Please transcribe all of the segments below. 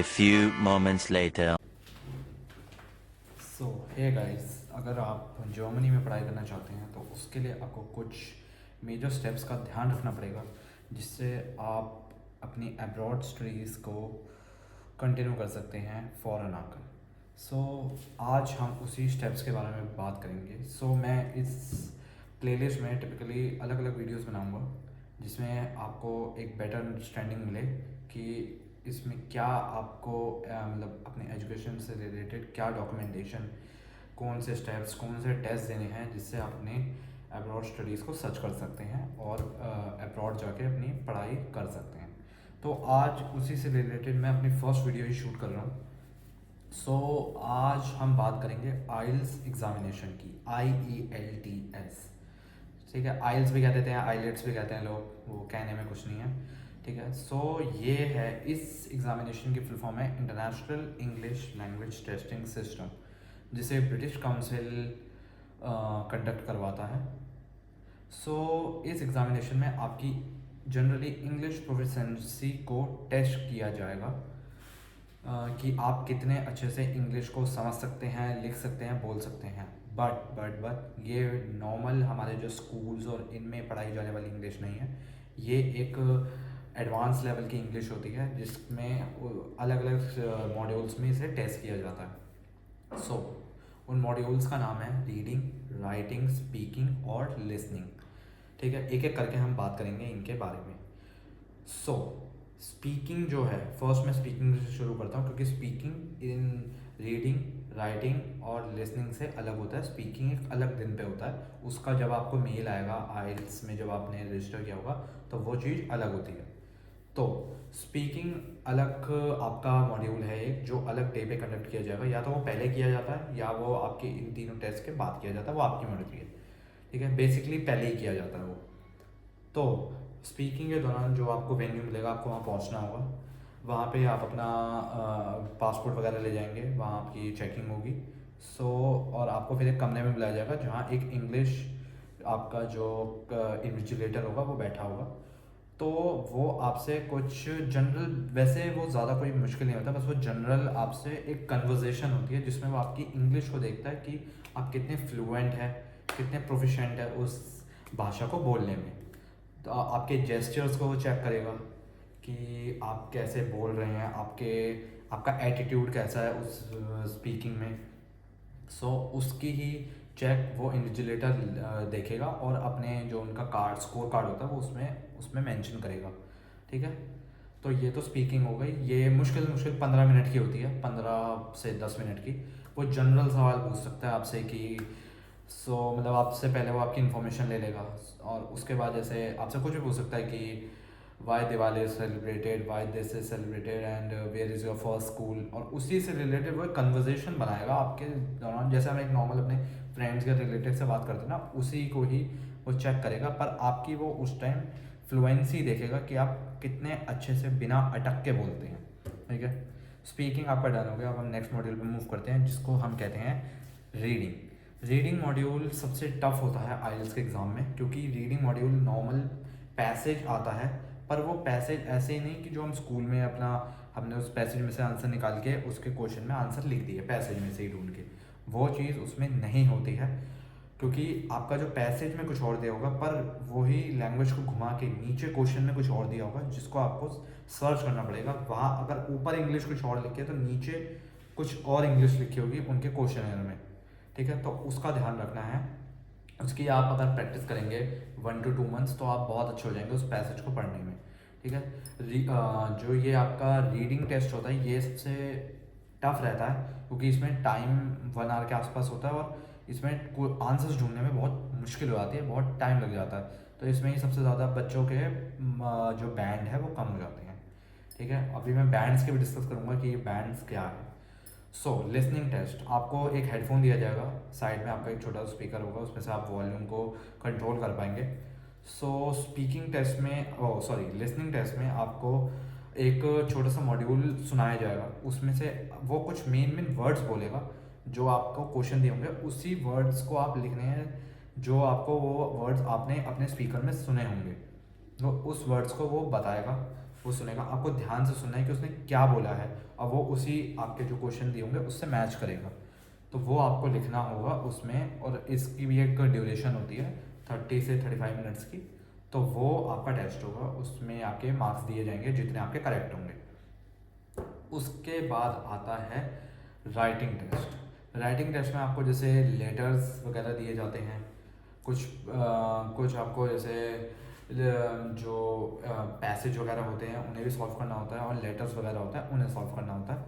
few moments later. सो hey guys, अगर आप Germany में पढ़ाई करना चाहते हैं तो उसके लिए आपको कुछ मेजर स्टेप्स का ध्यान रखना पड़ेगा, जिससे आप अपनी अब्रॉड स्टडीज़ को कंटिन्यू कर सकते हैं फ़ौरन आकर। सो आज हम उसी स्टेप्स के बारे में बात करेंगे। सो मैं इस प्लेलिस्ट में टिपिकली अलग अलग वीडियोस बनाऊंगा, जिसमें आपको एक बेटर अंडरस्टैंडिंग मिले कि इसमें क्या आपको मतलब अपने एजुकेशन से रिलेटेड क्या डॉक्यूमेंटेशन, कौन से स्टेप्स, कौन से टेस्ट देने हैं, जिससे आप अपने अब्रॉड स्टडीज़ को सर्च कर सकते हैं और अब्रॉड जाके अपनी पढ़ाई कर सकते हैं। तो आज उसी से रिलेटेड मैं अपनी फर्स्ट वीडियो ही शूट कर रहा हूँ। सो आज हम बात करेंगे आइल्स एग्ज़ामिनेशन की, IELTS। ठीक है, आइल्स भी कह देते हैं, आइलेट्स भी कहते हैं लोग, वो कहने में कुछ नहीं है। ठीक है, सो ये है, इस एग्ज़ामिनेशन की फुल फॉर्म है international English language testing system, जिसे ब्रिटिश काउंसिल कंडक्ट करवाता है। सो इस एग्ज़ामिनेशन में आपकी जनरली इंग्लिश प्रोफिशिएंसी को टेस्ट किया जाएगा कि आप कितने अच्छे से इंग्लिश को समझ सकते हैं, लिख सकते हैं, बोल सकते हैं। बट ये नॉर्मल हमारे जो स्कूल्स और इनमें पढ़ाई जाने वाली इंग्लिश नहीं है। ये एक एडवांस लेवल की इंग्लिश होती है, जिसमें अलग अलग मॉड्यूल्स में इसे टेस्ट किया जाता है। सो उन मॉड्यूल्स का नाम है रीडिंग, राइटिंग, स्पीकिंग और लिसनिंग। ठीक है, एक एक करके हम बात करेंगे इनके बारे में। सो स्पीकिंग जो है, फर्स्ट मैं स्पीकिंग से शुरू करता हूँ, क्योंकि स्पीकिंग इन रीडिंग, राइटिंग और लिसनिंग से अलग होता है। स्पीकिंग एक अलग दिन पे होता है, उसका जब आपको मेल आएगा आइल्स में, जब आपने रजिस्टर किया होगा तो वो चीज़ अलग होती है। तो स्पीकिंग अलग आपका मॉड्यूल है एक, जो अलग डे पे कंडक्ट किया जाएगा, या तो वो पहले किया जाता है या वो आपके इन तीनों टेस्ट के बाद किया जाता है, वो आपकी मर्जी है। ठीक है, बेसिकली पहले ही किया जाता है वो। तो स्पीकिंग के दौरान जो आपको वेन्यू मिलेगा, आपको वहाँ पहुँचना होगा। वहाँ पे आप अपना पासपोर्ट वगैरह ले जाएंगे, वहाँ आपकी चेकिंग होगी। सो और आपको फिर एक कमरे में बुलाया जाएगा, जहाँ एक इंग्लिश आपका जो इन्विजिलेटर होगा वो बैठा होगा। तो वो आपसे कुछ जनरल, वैसे वो ज़्यादा कोई मुश्किल नहीं होता, बस वो जनरल आपसे एक कन्वर्जेशन होती है, जिसमें वो आपकी इंग्लिश को देखता है कि आप कितने फ्लुएंट है, कितने प्रोफिशिएंट है उस भाषा को बोलने में। तो आपके जेस्चर्स को वो चेक करेगा कि आप कैसे बोल रहे हैं, आपका एटीट्यूड कैसा है उस स्पीकिंग में। सो उसकी ही चेक वो इन्विजिलेटर देखेगा और अपने जो उनका कार्ड, स्कोर कार्ड होता है, वो उसमें मेंशन करेगा। ठीक है, तो ये तो स्पीकिंग हो गई। ये मुश्किल 15 मिनट की होती है, 15 से 10 मिनट की। वो जनरल सवाल पूछ सकता है आपसे कि मतलब आपसे पहले वो आपकी इन्फॉर्मेशन ले लेगा, और उसके बाद जैसे आपसे कुछ भी पूछ सकता है कि why Diwali is celebrated, why this is celebrated and where is your first school, और उसी से रिलेटेड वो एक कन्वर्जेशन बनाएगा आपके दौरान। जैसे हम एक नॉर्मल अपने फ्रेंड्स के रिलेटिव से बात करते हैं ना, उसी को ही वो चेक करेगा, पर आपकी वो उस टाइम फ्लुएंसी देखेगा कि आप कितने अच्छे से बिना अटक के बोलते हैं। ठीक है, स्पीकिंग आपका डन हो गया। अब हम नेक्स्ट मॉड्यूल पे मूव करते हैं, जिसको हम कहते हैं रीडिंग। रीडिंग मॉड्यूल सबसे टफ होता है आइल्स के एग्ज़ाम में, क्योंकि रीडिंग मॉड्यूल नॉर्मल पैसेज आता है, पर वो पैसेज ऐसे ही नहीं कि जो हम स्कूल में अपना हमने उस पैसेज में से आंसर निकाल के उसके क्वेश्चन में आंसर लिख दिए पैसेज में से ही ढूंढ के, वो चीज़ उसमें नहीं होती है। क्योंकि आपका जो पैसेज में कुछ और दिया होगा, पर वही लैंग्वेज को घुमा के नीचे क्वेश्चन में कुछ और दिया होगा, जिसको आपको सर्च करना पड़ेगा। वहाँ अगर ऊपर इंग्लिश कुछ और लिखी है तो नीचे कुछ और इंग्लिश लिखी होगी उनके क्वेश्चन में। ठीक है, तो उसका ध्यान रखना है। उसकी आप अगर प्रैक्टिस करेंगे 1 to 2 मंथ्स, तो आप बहुत अच्छे हो जाएंगे उस पैसेज को पढ़ने में। ठीक है, जो ये आपका रीडिंग टेस्ट होता है, ये सबसे टफ रहता है, क्योंकि इसमें टाइम 1 आवर के आसपास होता है, और इसमें आंसर्स ढूंढने में बहुत मुश्किल हो जाती है, बहुत टाइम लग जाता है। तो इसमें ही सबसे ज़्यादा बच्चों के जो बैंड है वो कम हो जाते हैं। ठीक है, अभी मैं बैंड्स के भी डिस्कस करूँगा कि ये बैंड्स क्या है। सो लिसनिंग टेस्ट, आपको एक हेडफोन दिया जाएगा, साइड में आपका एक छोटा सा स्पीकर होगा, उसमें से आप वॉल्यूम को कंट्रोल कर पाएंगे। सो स्पीकिंग टेस्ट में, लिसनिंग टेस्ट में आपको एक छोटा सा मॉड्यूल सुनाया जाएगा, उसमें से वो कुछ मेन वर्ड्स बोलेगा, जो आपको क्वेश्चन दिए होंगे उसी वर्ड्स को आप लिखने हैं, जो आपको वो वर्ड्स आपने अपने स्पीकर में सुने होंगे, तो उस वर्ड्स को वो बताएगा। वो सुनेगा। आपको ध्यान से सुनना है कि उसने क्या बोला है, और वो उसी आपके जो क्वेश्चन दिए होंगे उससे मैच करेगा। तो वो आपको लिखना होगा उसमें, और इसकी भी एक ड्यूरेशन होती है 30 से 35 मिनट्स की। तो वो आपका टेस्ट होगा, उसमें आपके मार्क्स दिए जाएंगे जितने आपके करेक्ट होंगे। उसके बाद आता है राइटिंग टेस्ट। राइटिंग टेस्ट में आपको जैसे लेटर्स वगैरह दिए जाते हैं, कुछ आपको जैसे जो पैसेज वगैरह होते हैं उन्हें भी सॉल्व करना होता है, और लेटर्स वगैरह होता है उन्हें सॉल्व करना होता है।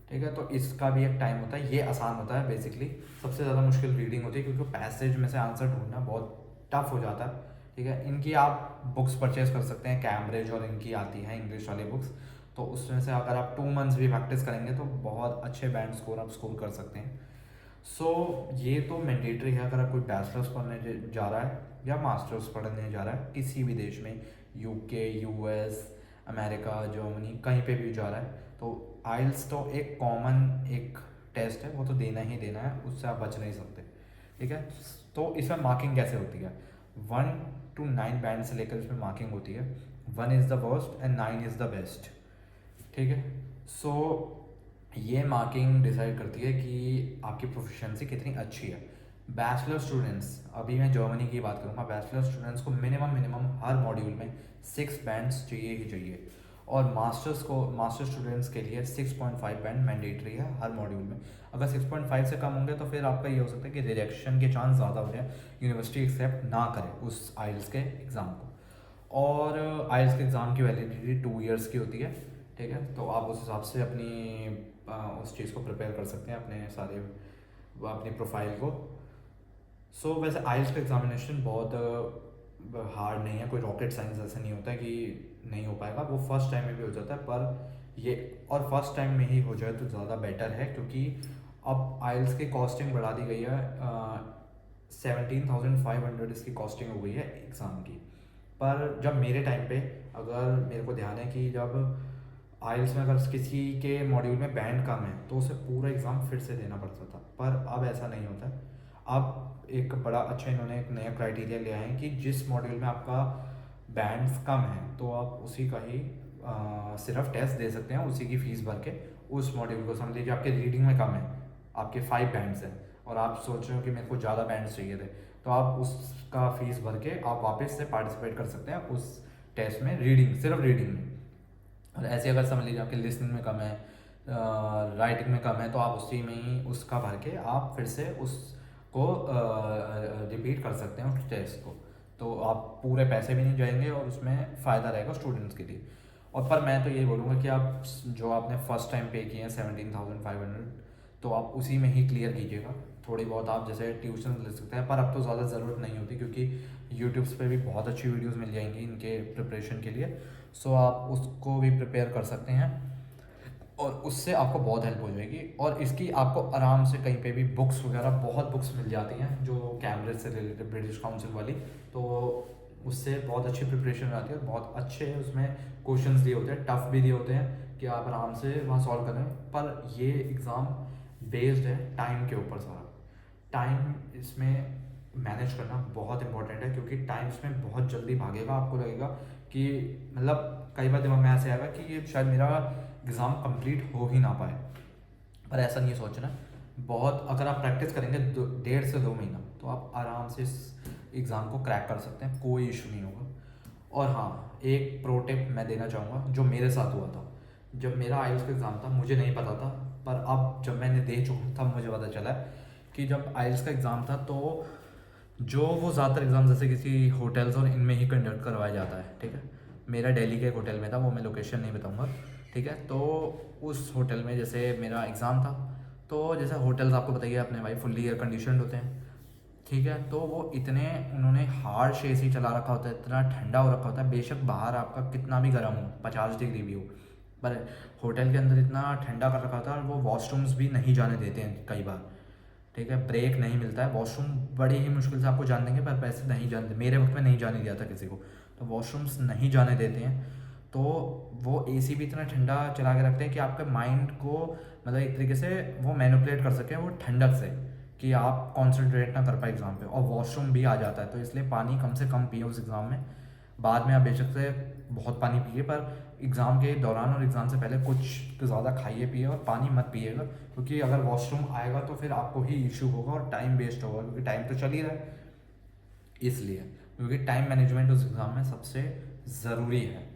ठीक है, तो इसका भी एक टाइम होता है। ये आसान होता है बेसिकली, सबसे ज़्यादा मुश्किल रीडिंग होती है क्योंकि पैसेज में से आंसर ढूंढना बहुत टफ हो जाता है। ठीक है, इनकी आप बुक्स परचेज कर सकते हैं, कैम्ब्रिज और इनकी आती हैं इंग्लिश वाली बुक्स। तो उसमें से अगर आप 2 मंथ्स भी प्रैक्टिस करेंगे तो बहुत अच्छे बैंड स्कोर आप स्कोर कर सकते हैं। सो ये तो मैंडेटरी है अगर आप कोई बैचलर्स पढ़ने जा रहा है या मास्टर्स पढ़ने जा रहा है किसी भी देश में, यूके, यूएस, अमेरिका, जर्मनी, कहीं पे भी जा रहा है। तो आइल्स तो एक कॉमन एक टेस्ट है, वो तो देना ही देना है, उससे आप बच नहीं सकते। ठीक है, तो इसमें मार्किंग कैसे होती है? 1 to 9 बैंड से लेकर इसमें मार्किंग होती है। 1 is the worst and 9 is the best. ठीक है, सो ये मार्किंग डिसाइड करती है कि आपकी प्रोफिशिएंसी कितनी अच्छी है। बैचलर स्टूडेंट्स, अभी मैं जर्मनी की बात करूँगा, बैचलर स्टूडेंट्स को मिनिमम हर मॉड्यूल में 6 बैंड्स चाहिए ही चाहिए। और मास्टर स्टूडेंट्स के लिए 6.5 बैंड मैंडेटरी है हर मॉड्यूल में। अगर 6.5 से कम होंगे तो फिर आपका ये हो सकता है कि रिजेक्शन के चांस ज़्यादा हो जाए, यूनिवर्सिटी एक्सेप्ट ना करे उस आइल्स के एग्ज़ाम को। और आइल्स के एग्ज़ाम की वैलिडिटी 2 ईयर्स की होती है। ठीक है, तो आप उस हिसाब से अपनी उस चीज़ को प्रिपेयर कर सकते हैं, अपनी प्रोफाइल को। सो वैसे आइल्स का एग्जामिनेशन बहुत हार्ड नहीं है, कोई रॉकेट साइंस ऐसा नहीं होता है कि नहीं हो पाएगा। वो फर्स्ट टाइम में भी हो जाता है, पर ये और फर्स्ट टाइम में ही हो जाए तो ज़्यादा बेटर है, क्योंकि अब आइल्स की कॉस्टिंग बढ़ा दी गई है। 17,500 इसकी कॉस्टिंग हो गई है एग्ज़ाम की। पर जब मेरे टाइम पे, अगर मेरे को ध्यान है कि जब आइल्स में अगर किसी के मॉड्यूल में बैंड कम है तो उसे पूरा एग्ज़ाम फिर से देना पड़ता था, पर अब ऐसा नहीं होता है। अब एक बड़ा अच्छा इन्होंने एक नया क्राइटेरिया लिया है कि जिस मॉड्यूल में आपका बैंड्स कम है तो आप उसी का ही सिर्फ टेस्ट दे सकते हैं, उसी की फ़ीस भर के। उस मॉड्यूल को समझ लीजिए आपके रीडिंग में कम है, आपके 5 बैंड्स हैं, और आप सोच रहे हो कि मेरे को ज़्यादा बैंड्स चाहिए थे, तो आप उसका फ़ीस भर के आप वापस से पार्टिसिपेट कर सकते हैं उस टेस्ट में, सिर्फ रीडिंग में। और ऐसे अगर समझ लीजिए आपके लिसनिंग में कम है, राइटिंग में कम है, तो आप उसी में ही उसका भर के आप फिर से उसको रिपीट कर सकते हैं उस टेस्ट को। तो आप पूरे पैसे भी नहीं जाएंगे और उसमें फ़ायदा रहेगा स्टूडेंट्स के लिए। और पर मैं तो यही बोलूँगा कि आप जो आपने फर्स्ट टाइम पे किए हैं 17,500, तो आप उसी में ही क्लियर कीजिएगा। थोड़ी बहुत आप जैसे ट्यूशन ले सकते हैं, पर अब तो ज़्यादा ज़रूरत नहीं होती क्योंकि यूट्यूब्स पे भी बहुत अच्छी वीडियोस मिल जाएंगी इनके प्रिपरेशन के लिए। सो आप उसको भी प्रिपेयर कर सकते हैं और उससे आपको बहुत हेल्प हो जाएगी। और इसकी आपको आराम से कहीं पे भी बुक्स वगैरह बहुत बुक्स मिल जाती हैं जो कैम्ब्रिज से रिलेटेड, ब्रिटिश काउंसिल वाली, तो उससे बहुत अच्छी प्रिपरेशन हो जाती है और बहुत अच्छे उसमें क्वेश्चंस दिए होते हैं, टफ भी दिए होते हैं कि आप आराम से वहाँ सॉल्व करें। पर ये एग्ज़ाम बेस्ड है टाइम के ऊपर सारा। टाइम इसमें मैनेज करना बहुत इंपॉर्टेंट है, क्योंकि टाइम इसमें बहुत जल्दी भागेगा। आपको लगेगा कि मतलब कई बार दिमाग में ऐसे आएगा कि ये शायद मेरा एग्ज़ाम कंप्लीट हो ही ना पाए, पर ऐसा नहीं सोचना। बहुत अगर आप प्रैक्टिस करेंगे 1.5 से 2 महीना, तो आप आराम से इस एग्ज़ाम को क्रैक कर सकते हैं, कोई इशू नहीं होगा। और हाँ, एक प्रो टिप मैं देना चाहूँगा जो मेरे साथ हुआ था। जब मेरा आइल्स का एग्ज़ाम था मुझे नहीं पता था, पर अब जब मैंने दे चुका था मुझे पता चला कि जब आइल्स का एग्ज़ाम था तो जो वो ज़्यादातर एग्ज़ाम जैसे किसी होटल्स और इनमें ही कंडक्ट करवाया जाता है। ठीक है, मेरा दिल्ली के एक होटल में था, वो मैं लोकेशन नहीं बताऊंगा। ठीक है, तो उस होटल में जैसे मेरा एग्ज़ाम था, तो जैसे होटल्स आपको बताइए अपने भाई फुल्ली एयर कंडीशनड होते हैं। ठीक है, तो वो उन्होंने हार्श एसी चला रखा होता है, इतना ठंडा हो रखा होता है, बेशक बाहर आपका कितना भी गर्म हो, 50 डिग्री भी हो, पर होटल के अंदर इतना ठंडा कर रखा होता है। और वो वॉशरूम्स भी नहीं जाने देते हैं कई बार। ठीक है, ब्रेक नहीं मिलता है, वॉशरूम बड़ी ही मुश्किल से आपको जान देंगे, पर पैसे नहीं जानते, मेरे वक्त में नहीं जाने दिया था किसी को, तो वॉशरूम्स नहीं जाने देते हैं। तो वो एसी भी इतना ठंडा चला के रखते हैं कि आपके माइंड को मतलब एक तरीके से वो मैनिपुलेट कर सके वो ठंडक से, कि आप कॉन्सेंट्रेट ना कर पाए एग्ज़ाम पे। और वॉशरूम भी आ जाता है, तो इसलिए पानी कम से कम पिए उस एग्ज़ाम में। बाद में आप बेशक से बहुत पानी पिए, पर एग्ज़ाम के दौरान और एग्ज़ाम से पहले कुछ ज़्यादा खाइए पिए और पानी मत पिएगा, क्योंकि अगर वॉशरूम आएगा तो फिर आपको ही इशू होगा और टाइम वेस्ट होगा, क्योंकि टाइम तो चल ही रहा है। इसलिए क्योंकि टाइम मैनेजमेंट उस एग्ज़ाम में सबसे ज़रूरी है।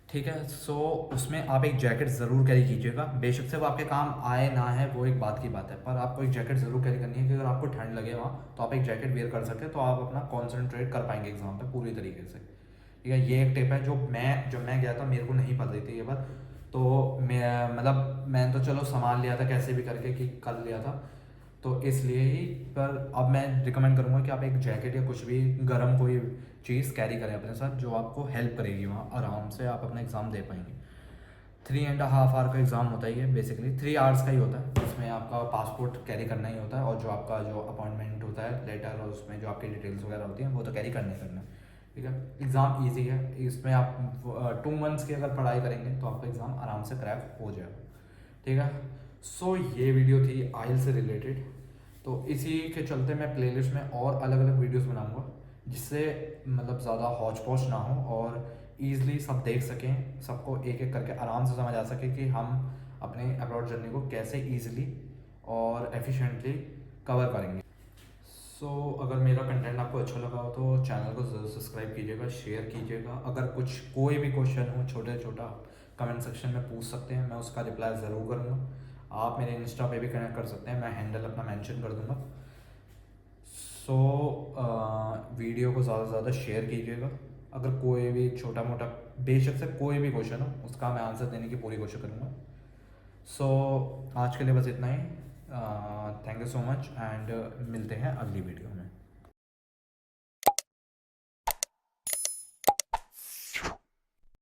ठीक है, सो उसमें आप एक जैकेट ज़रूर कैरी कीजिएगा। बेशक से वो आपके काम आए ना है, वो एक बात की बात है, पर आपको एक जैकेट ज़रूर कैरी करनी है कि अगर आपको ठंड लगे वहाँ तो आप एक जैकेट वेयर कर सकते हैं, तो आप अपना कॉन्सेंट्रेट कर पाएंगे एग्ज़ाम पे पूरी तरीके से। ठीक है, ये एक टिप है जो मैं गया था, मेरे को नहीं पता थी ये बात, तो मैं मतलब मैंने तो चलो संभाल लिया था कैसे भी करके कि कर लिया था, तो इसलिए ही। पर अब मैं रिकमेंड करूँगा कि आप एक जैकेट या कुछ भी गर्म कोई चीज़ कैरी करें अपने साथ, जो आपको हेल्प करेगी, वहाँ आराम से आप अपना एग्ज़ाम दे पाएंगे। 3.5 आवर का एग्ज़ाम होता है ये, बेसिकली 3 आवर्स का ही होता है, जिसमें आपका पासपोर्ट कैरी करना ही होता है, और जो आपका जो अपॉइंटमेंट होता है लेटर, और उसमें जो आपकी डिटेल्स वगैरह होती हैं वो तो कैरी करना ही करना है। ठीक है, एग्ज़ाम ईजी है, इसमें आप 2 मंथ्स की अगर पढ़ाई करेंगे तो आपका एग्ज़ाम आराम से क्रैक हो जाएगा। ठीक है, सो ये वीडियो थी आइल से रिलेटेड, तो इसी के चलते मैं प्लेलिस्ट में और अलग अलग वीडियोस बनाऊंगा, जिससे मतलब ज़्यादा हौच पौच ना हो और ईज़िली सब देख सकें, सबको एक एक करके आराम से समझ आ सके कि हम अपने अब्रॉड जर्नी को कैसे ईज़िली और एफिशिएंटली कवर करेंगे। सो अगर मेरा कंटेंट आपको अच्छा लगा हो तो चैनल को ज़रूर सब्सक्राइब कीजिएगा, शेयर कीजिएगा। अगर कुछ कोई भी क्वेश्चन हो छोटा छोटा, कमेंट सेक्शन में पूछ सकते हैं, मैं उसका रिप्लाई ज़रूर करूँगा। आप मेरे इंस्टा पे भी कनेक्ट कर सकते हैं, मैं हैंडल अपना मेंशन कर दूँगा। सो वीडियो को ज़्यादा से ज़्यादा शेयर कीजिएगा। अगर कोई भी छोटा मोटा बेशक से कोई भी क्वेश्चन हो, उसका मैं आंसर देने की पूरी कोशिश करूँगा। सो आज के लिए बस इतना ही। Thank you so much, and मिलते हैं अगली वीडियो में।